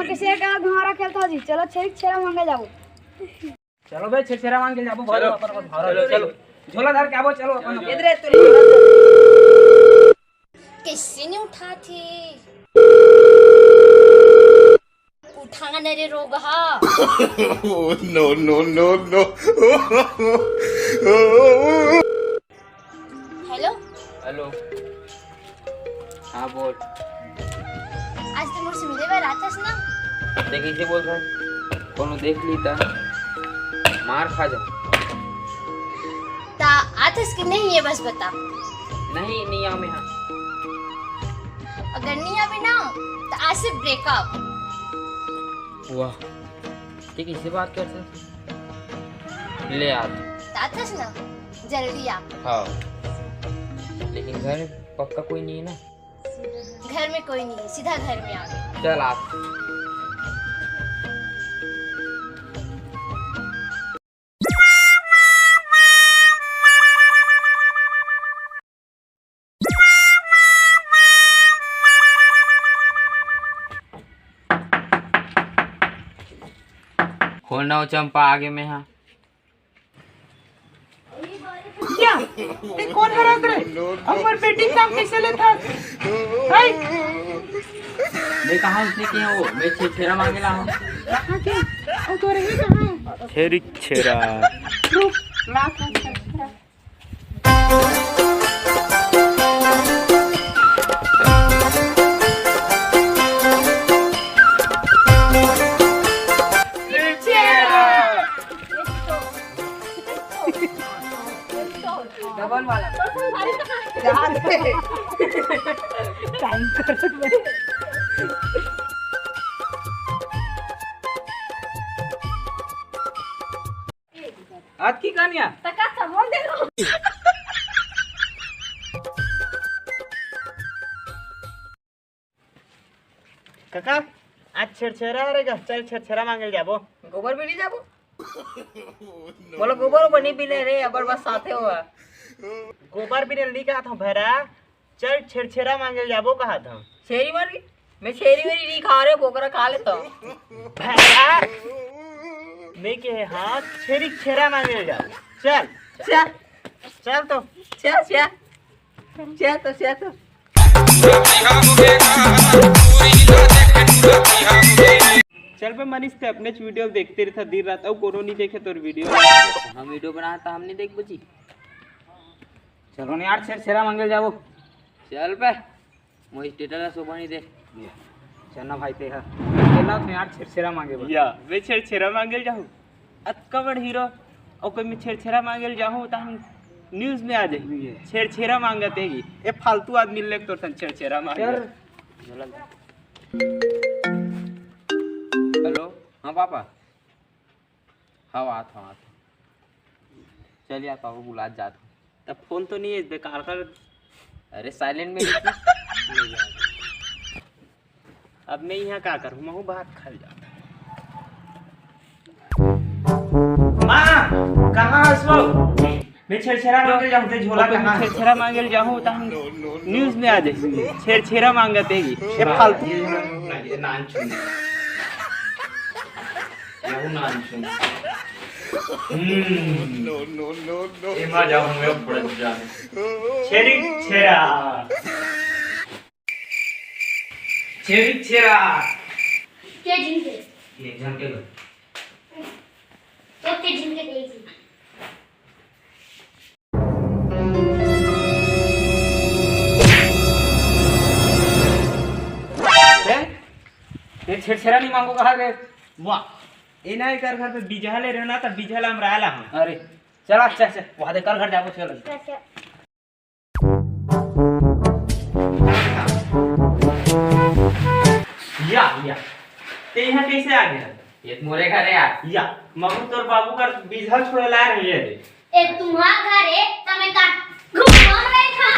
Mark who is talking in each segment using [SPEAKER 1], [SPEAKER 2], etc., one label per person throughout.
[SPEAKER 1] मोर के से का घारा खेलता जी। चलो छेरा मांगे जाओ।
[SPEAKER 2] चलो भाई छेरा मांग के जाबो। चलो चलो झोला धर के आवो। चलो अपन
[SPEAKER 3] इधर तू किसी ने उठा थी उठाने रे रोगा।
[SPEAKER 4] No no no no.
[SPEAKER 3] Hello
[SPEAKER 2] hello हाँ बोल।
[SPEAKER 3] आज तो मुझसे मिले हुए रातस ना।
[SPEAKER 2] देख कैसे बोल रहा है। कोनो देख ली ता मार खा जा।
[SPEAKER 3] ता आतस कि नहीं है बस बता।
[SPEAKER 2] नहीं आओ मैं हाँ।
[SPEAKER 3] अगर नहीं आवे ना तो आज से ब्रेकअप।
[SPEAKER 2] वाह ठीक किससे बात करते ले आ
[SPEAKER 3] तातस ना जल्दी आ।
[SPEAKER 2] हाँ लेकिन घर में पक्का कोई नहीं है ना।
[SPEAKER 3] घर में कोई नहीं है सीधा घर में आ।
[SPEAKER 2] चल आप खोलना हो चंपा आगे में हाँ।
[SPEAKER 5] क्या ते कौन हरा रे हमर बेटी काम कैसे लेता है।
[SPEAKER 2] मैं कहाँ इसने किया वो मैं छेरा मांगे ला हूँ।
[SPEAKER 5] कहां के ओ तो रही कहां
[SPEAKER 2] छेरा
[SPEAKER 5] रुक लाख
[SPEAKER 2] डबल वाला
[SPEAKER 5] याद है टाइम कर
[SPEAKER 2] आज की कहानियाँ
[SPEAKER 3] तका सब बोल दे लो।
[SPEAKER 5] काका आज छेरा रहेगा। चल छेरा मांगे जाबो।
[SPEAKER 2] गोबर भी नहीं जाबो। बोलो गोबर बनी भी ले रे अबर बस साथे हुआ।
[SPEAKER 5] गोबर भी नहीं कहा था भैरा। चल छेरा मांगे जाबो कहा था।
[SPEAKER 2] शेरी मर गई। मैं शेरी वेरी नहीं खा रहे बोकरा खा लेता हूँ।
[SPEAKER 5] भैरा मैं के हाँ छेरा मांगे जाओ। चल
[SPEAKER 2] क्या
[SPEAKER 5] चल तो
[SPEAKER 2] क्या
[SPEAKER 5] चल पे मनीष ते अपने वीडियो देखते रहता दिन रात। अब कोनो नहीं देखे तोर वीडियो।
[SPEAKER 2] हम वीडियो बनाया था हम नहीं देख बची। चलो नहीं यार छेरा मांगे जाबो। चल पे मोई स्टेटस सो बनी दे चलना भाई ते है चलना तो यार छेरा मांगे बस।
[SPEAKER 5] या वे छेरा मांगे जाऊँ अतका बड़ हीरो और कोई मैं छेरा मांगे जाऊँ तो हम न्यूज़ में आ जाए छेरा मांगते ही ये फालतू आदमी ले तो छेरा मांगे।
[SPEAKER 2] हेलो हाँ पापा हाँ आता चलिए आता हूँ बुला जाता हूँ।
[SPEAKER 5] तब फोन तो नहीं है बेकार कर।
[SPEAKER 2] अरे साइलेंट में
[SPEAKER 5] अब मैं यहाँ क्या करूँ मैं बाहर खा जा। माँ कहाँ मैं छेरा मांगे जाऊँ ते झोला कहाँ छेरा मांगे जाऊँ तो हम न्यूज़ में आ जाए छेरा मांगते ही ये फालतू
[SPEAKER 2] नान छूने
[SPEAKER 4] नो नो नो नो।
[SPEAKER 2] एमा जाऊँ मैं पड़ जाने
[SPEAKER 5] छेरा
[SPEAKER 3] क्या जिनके
[SPEAKER 2] ये जान के गो
[SPEAKER 3] ओके जिनके देगी।
[SPEAKER 2] ये छेरा नहीं मांगो कहा रे।
[SPEAKER 5] वाह ये नहीं कर घर पे बीजा ले रहना तो बीजा ला हम रहला हम।
[SPEAKER 2] अरे चला अच्छा वहाँ दे कर घर जाबो चलो।
[SPEAKER 5] या ते यहाँ कैसे आ गया।
[SPEAKER 2] ये मोरे घर है यार।
[SPEAKER 5] या मम्मी तोर बाबू का बीजा छोड़ ला रही है।
[SPEAKER 3] ए तुम्हारा घर है तमे का घूम रहे था।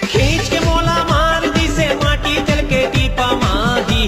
[SPEAKER 6] खींच के मोला मार दी से माटी जल के दीपा माही